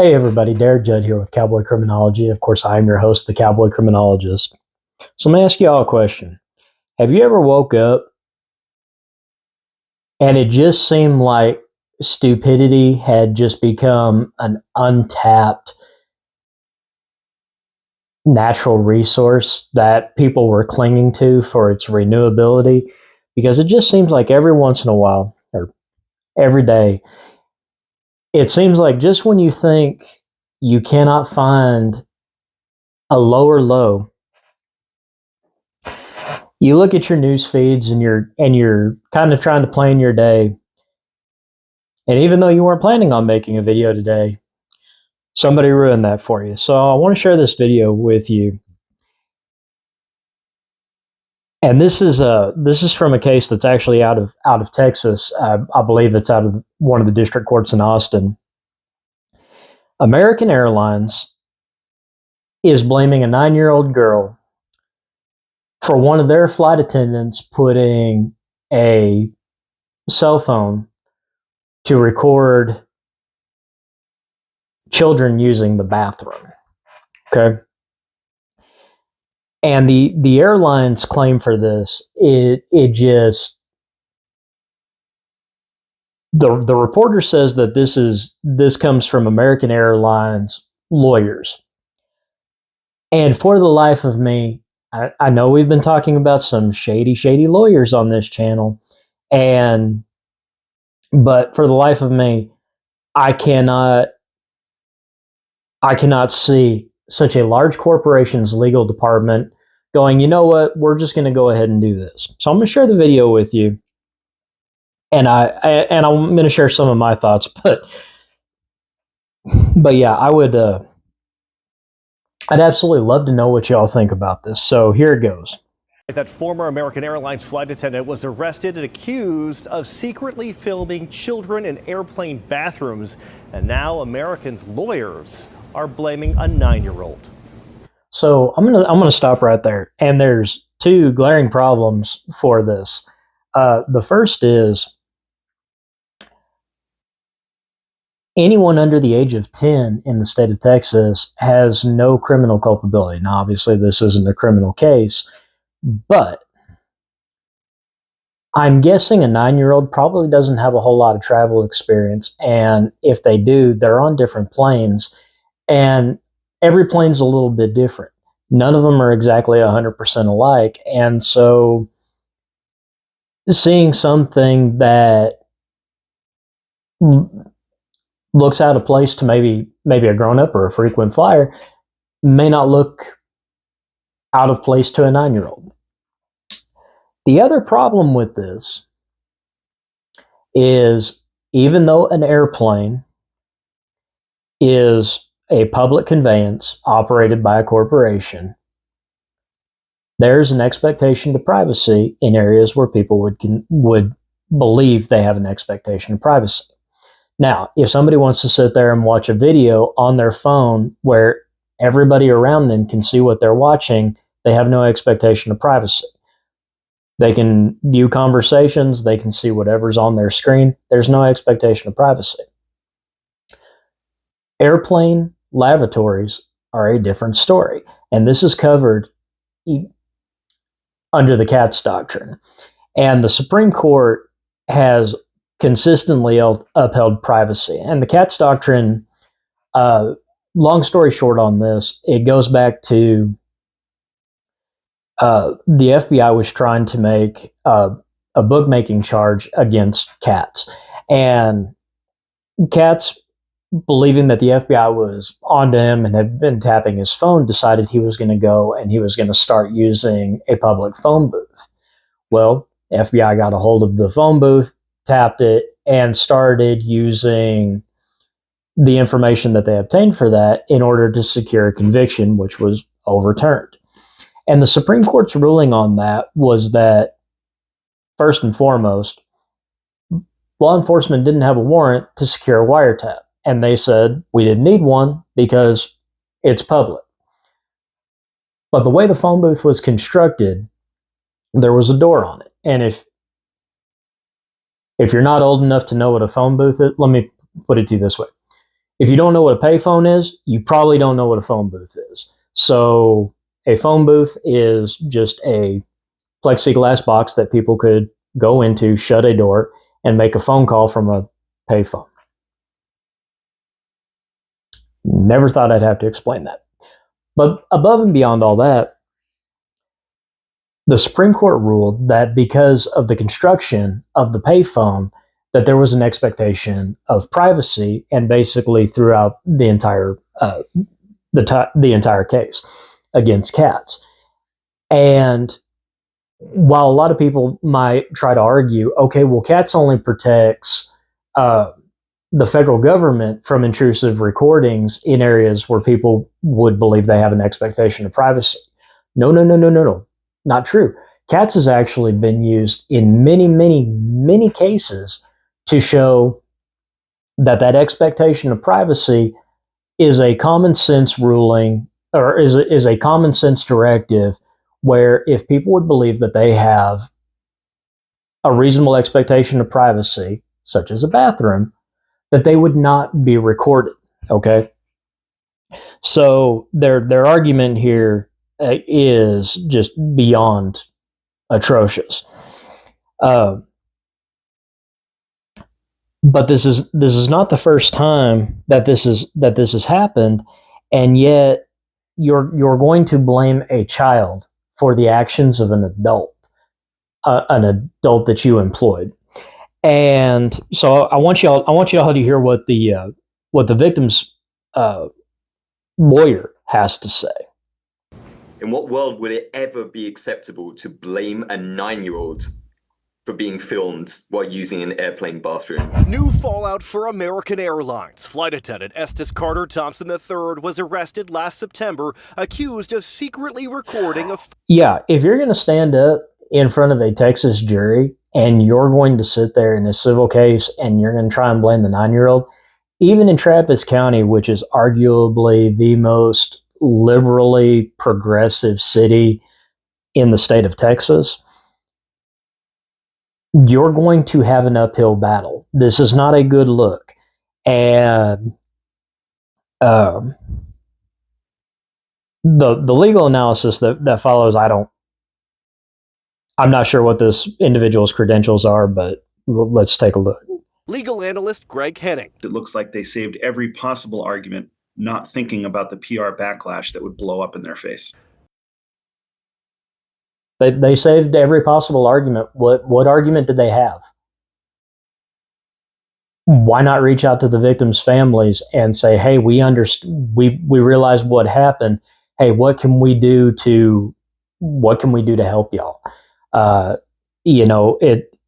Hey everybody, Derek Judd here with Cowboy Criminology. Of course, I am your host, the Cowboy Criminologist. So let me ask you all a question. Have you ever woke up and it just seemed like stupidity had just become an untapped natural resource that people were clinging to for its renewability? Because it just seems like every once in a while, or every day, it seems like just when you think you cannot find a lower low, you look at your news feeds and you're kind of trying to plan your day. And even though you weren't planning on making a video today, somebody ruined that for you. So I want to share this video with you. And this is from a case that's actually out of Texas. I believe it's out of one of the district courts in Austin. American Airlines is blaming a 9-year-old girl for one of their flight attendants putting a cell phone to record children using the bathroom. Okay. And the airline's claim for this, it just, the reporter says that this comes from American Airlines lawyers. And for the life of me, I know we've been talking about some shady lawyers on this channel, but for the life of me, I cannot see such a large corporation's legal department going, you know what, we're just going to go ahead and do this. So I'm going to share the video with you, and I'm going to share some of my thoughts. But yeah, I'd absolutely love to know what y'all think about this. So here it goes. That former American Airlines flight attendant was arrested and accused of secretly filming children in airplane bathrooms, and now Americans' lawyers are blaming a 9-year-old. So I'm gonna stop right there. And there's two glaring problems for this. The first is anyone under the age of 10 in the state of Texas has no criminal culpability. Now, obviously, this isn't a criminal case, but I'm guessing a 9-year-old probably doesn't have a whole lot of travel experience. And if they do, they're on different planes. And every plane's a little bit different. None of them are exactly 100% alike. And so seeing something that looks out of place to maybe a grown-up or a frequent flyer may not look out of place to a 9-year-old. The other problem with this is, even though an airplane is a public conveyance operated by a corporation, there's an expectation to privacy in areas where people would believe they have an expectation of privacy. Now, if somebody wants to sit there and watch a video on their phone where everybody around them can see what they're watching, they have no expectation of privacy. They can view conversations, they can see whatever's on their screen. There's no expectation of privacy. Airplane lavatories are a different story, and this is covered under the Katz doctrine. And the Supreme Court has consistently upheld privacy. And the Katz doctrine, long story short on this, it goes back to the FBI was trying to make a bookmaking charge against Katz. And Katz, believing that the FBI was onto him and had been tapping his phone, decided he was going to go and he was going to start using a public phone booth. Well, the FBI got a hold of the phone booth, tapped it, and started using the information that they obtained for that in order to secure a conviction, which was overturned. And the Supreme Court's ruling on that was that, first and foremost, law enforcement didn't have a warrant to secure a wiretap. And they said, we didn't need one because it's public. But the way the phone booth was constructed, there was a door on it. And if you're not old enough to know what a phone booth is, let me put it to you this way. If you don't know what a payphone is, you probably don't know what a phone booth is. So a phone booth is just a plexiglass box that people could go into, shut a door, and make a phone call from a payphone. Never thought I'd have to explain that. But above and beyond all that, the Supreme Court ruled that because of the construction of the payphone, that there was an expectation of privacy, and basically throughout the entire the entire case against cats. And while a lot of people might try to argue, okay, well, cats only protects the federal government from intrusive recordings in areas where people would believe they have an expectation of privacy. No, no, no, no, no, no. Not true. Cats has actually been used in many, many, many cases to show that that expectation of privacy is a common sense ruling, or is a common sense directive, where if people would believe that they have a reasonable expectation of privacy, such as a bathroom, that they would not be recorded. Okay, so their argument here is just beyond atrocious. But this is not the first time that this has happened, and yet you're going to blame a child for the actions of an adult that you employed. And so I want y'all to hear what the victim's lawyer has to say. In what world would it ever be acceptable to blame a 9-year-old for being filmed while using an airplane bathroom? New fallout for American Airlines. Flight attendant Estes Carter Thompson III was arrested last September, accused of secretly recording a... Yeah, if you're going to stand up in front of a Texas jury and you're going to sit there in a civil case and you're going to try and blame the 9-year-old, even in Travis County, which is arguably the most liberally progressive city in the state of Texas, you're going to have an uphill battle. This is not a good look. And the legal analysis that follows, I'm not sure what this individual's credentials are, but let's take a look. Legal analyst Greg Henning. It looks like they saved every possible argument, not thinking about the PR backlash that would blow up in their face. They saved every possible argument. What argument did they have? Why not reach out to the victims' families and say, "Hey, we realize what happened. Hey, what can we do to help y'all?"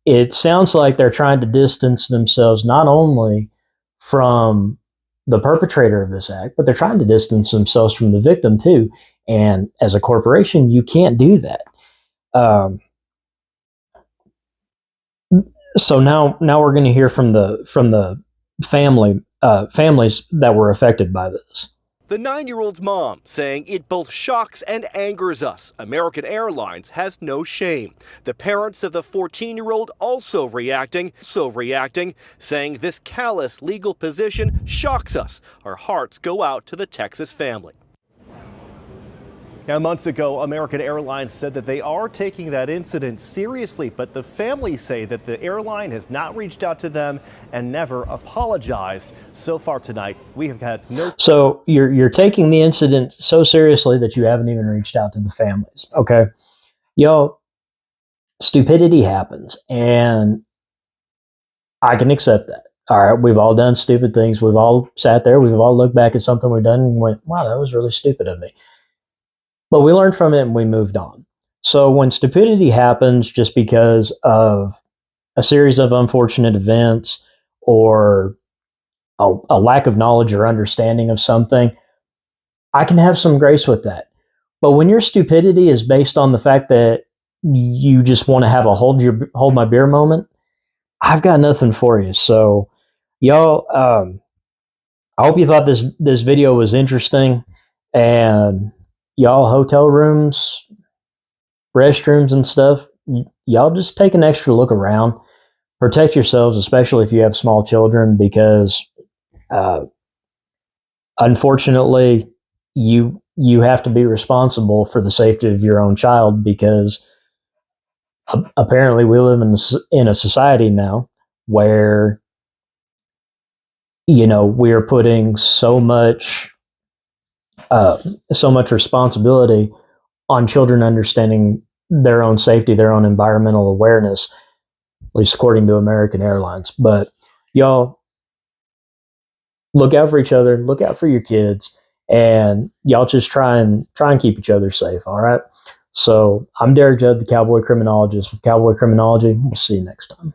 It sounds like they're trying to distance themselves not only from the perpetrator of this act, but they're trying to distance themselves from the victim too. And as a corporation, you can't do that. So now we're going to hear from the families that were affected by this. The 9-year-old's mom saying it both shocks and angers us. American Airlines has no shame. The parents of the 14-year-old also reacting, saying this callous legal position shocks us. Our hearts go out to the Texas family. Now, months ago, American Airlines said that they are taking that incident seriously, but the families say that the airline has not reached out to them and never apologized. So far tonight, we have had no... So you're taking the incident so seriously that you haven't even reached out to the families, okay? Y'all, stupidity happens, and I can accept that. All right, we've all done stupid things. We've all sat there. We've all looked back at something we've done and went, wow, that was really stupid of me. But we learned from it and we moved on. So when stupidity happens just because of a series of unfortunate events or a lack of knowledge or understanding of something, I can have some grace with that. But when your stupidity is based on the fact that you just want to have a hold my beer moment, I've got nothing for you. So y'all, I hope you thought this video was interesting, and y'all, hotel rooms, restrooms and stuff, y'all just take an extra look around. Protect yourselves, especially if you have small children, because unfortunately, you have to be responsible for the safety of your own child, because apparently we live in a society now where we're putting so much responsibility on children understanding their own safety, their own environmental awareness, at least according to American Airlines. But y'all, look out for each other, look out for your kids, and y'all just try and keep each other safe. All right. So I'm Derek Judd, the Cowboy Criminologist with Cowboy Criminology. We'll see you next time.